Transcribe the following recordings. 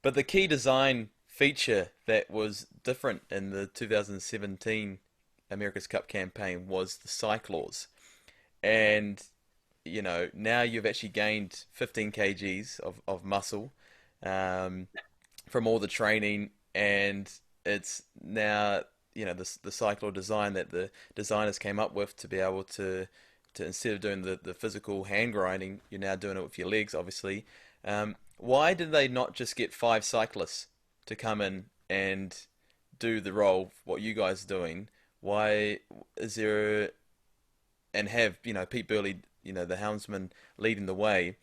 But the key design feature that was different in the 2017 America's Cup campaign was the Cyclors. And, now you've actually gained 15 kgs of muscle um, from all the training, and it's now, the Cyclor design that the designers came up with to be able to instead of doing the physical hand grinding, you're now doing it with your legs, obviously. Why did they not just get five cyclists to come in and do the role, what you guys are doing? Why is there, and have, Pete Burley, the helmsman leading the way?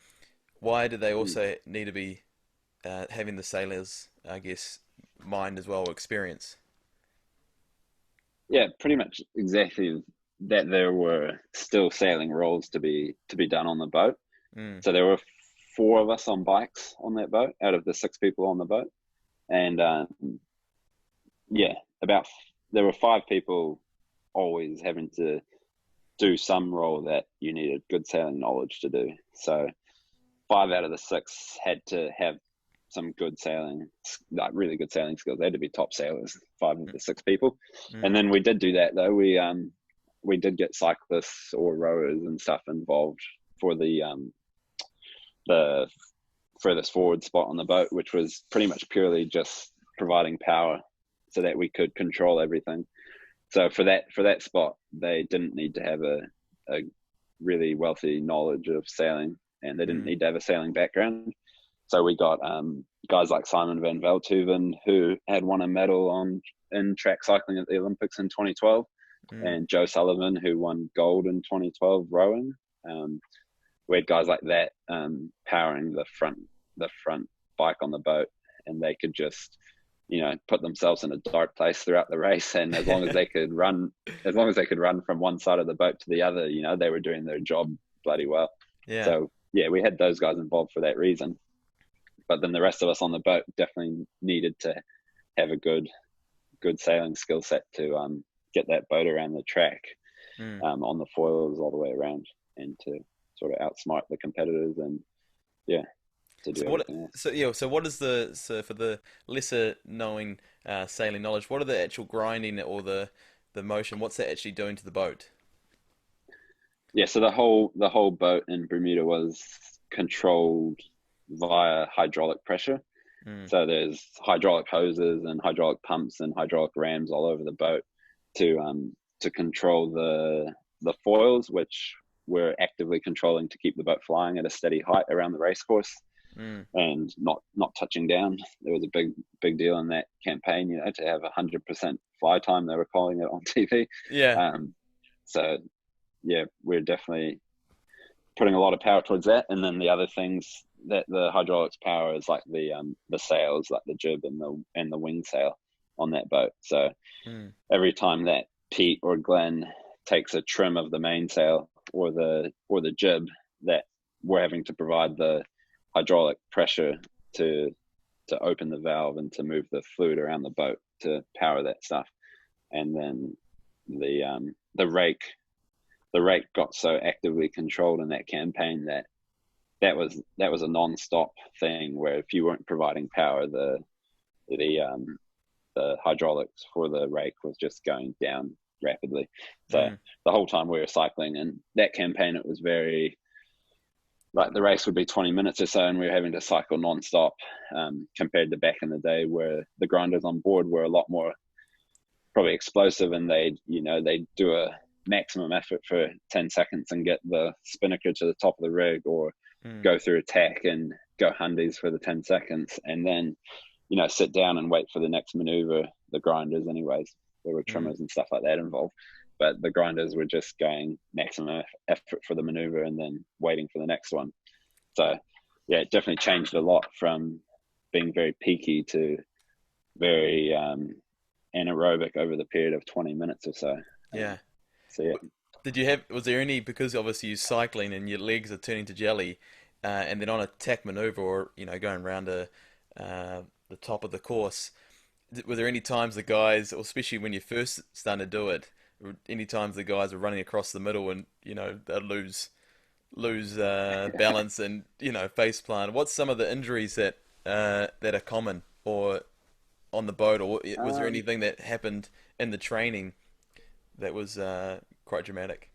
Why do they Mm. also need to be having the sailors, I guess, mind as well, experience? Yeah, pretty much exactly that. There were still sailing roles to be done on the boat. Mm, So there were four of us on bikes on that boat out of the six people on the boat, and yeah, about there were five people always having to do some role that you needed good sailing knowledge to do. So five out of the six had to have some good sailing, like really good sailing skills. They had to be top sailors, five of mm, the six people. And mm, then we did do that though. We did get cyclists or rowers and stuff involved for the furthest forward spot on the boat, which was pretty much purely just providing power so that we could control everything. So for that spot, they didn't need to have a really wealthy knowledge of sailing, and they didn't mm, need to have a sailing background. So we got guys like Simon van Veldhoven, who had won a medal in track cycling at the Olympics in 2012, mm, and Joe Sullivan, who won gold in 2012 rowing. Um, we had guys like that powering the front bike on the boat, and they could just put themselves in a dark place throughout the race, and as long as they could run from one side of the boat to the other, they were doing their job bloody well. yeah. So yeah, we had those guys involved for that reason, but then the rest of us on the boat definitely needed to have a good sailing skill set to get that boat around the track, Mm. on the foils all the way around, and to sort of outsmart the competitors, and yeah, to do So what? everything else. So yeah. So what is for the lesser knowing sailing knowledge? What are the actual grinding or the motion? What's that actually doing to the boat? Yeah, so the whole boat in Bermuda was controlled via hydraulic pressure. Mm, So there's hydraulic hoses and hydraulic pumps and hydraulic rams all over the boat to control the foils, which we're actively controlling to keep the boat flying at a steady height around the race course mm. and not touching down. There was a big deal in that campaign, to have 100% fly time. They were calling it on TV. Yeah. Um, so yeah, we're definitely putting a lot of power towards that. And then the other things that the hydraulics power is like the sails, like the jib and the wing sail on that boat. So Mm, every time that Pete or Glenn takes a trim of the mainsail or the jib, that we're having to provide the hydraulic pressure to to open the valve and to move the fluid around the boat to power that stuff. And then the rake got so actively controlled in that campaign that was a non-stop thing, where if you weren't providing power, the the hydraulics for the rake was just going down rapidly. So mm, the whole time we were cycling in that campaign, it was very like the race would be 20 minutes or so, and we were having to cycle non-stop, compared to back in the day where the grinders on board were a lot more probably explosive, and they'd do a maximum effort for 10 seconds and get the spinnaker to the top of the rig, or mm, go through a tack and go hundies for the 10 seconds, and then sit down and wait for the next maneuver. The grinders anyways, there were mm. trimmers and stuff like that involved, but the grinders were just going maximum effort for the maneuver and then waiting for the next one. So yeah, it definitely changed a lot from being very peaky to very anaerobic over the period of 20 minutes or so. Yeah. So yeah. Did you have? Was there any, because obviously you're cycling and your legs are turning to jelly, and then on a tack maneuver or going around the top of the course? Were there any times the guys, or especially when you first started to do it, any times the guys are running across the middle and they'll lose balance and face plant? What's some of the injuries that that are common or on the boat, or was there Um, anything that happened in the training that was quite dramatic?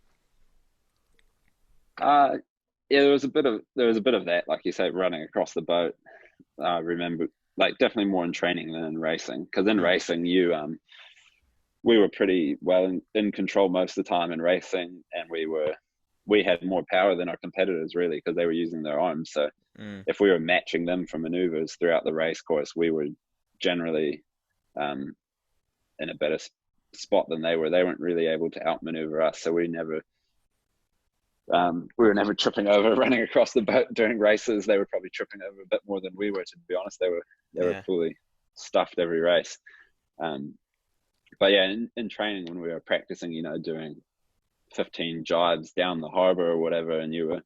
uh, yeah, there was a bit of that, like you say, running across the boat. I remember, like, definitely more in training than in racing, because in Mm, racing we were pretty well in control most of the time in racing, and we had more power than our competitors, really, because they were using their arms. So mm, if we were matching them for maneuvers throughout the race course, we were generally um, in a better spot than they were. They weren't really able to outmaneuver us, so we were never tripping over running across the boat during races. They were probably tripping over a bit more than we were, to be honest. They were yeah. fully stuffed every race. Um, but yeah, in training, when we were practicing, doing 15 jibes down the harbour or whatever, and you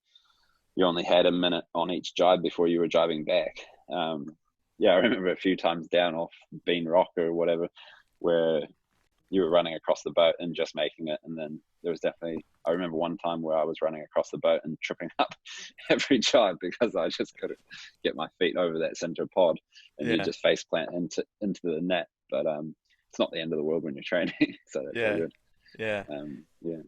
only had a minute on each jibe before you were driving back. Yeah, I remember a few times down off Bean Rock or whatever, where you were running across the boat and just making it. And then there was definitely, I remember one time where I was running across the boat and tripping up every jibe because I just couldn't get my feet over that center pod, and you Yeah. just face plant into the net. But it's not the end of the world when you're training, so that's all Yeah. good. Yeah. Yeah.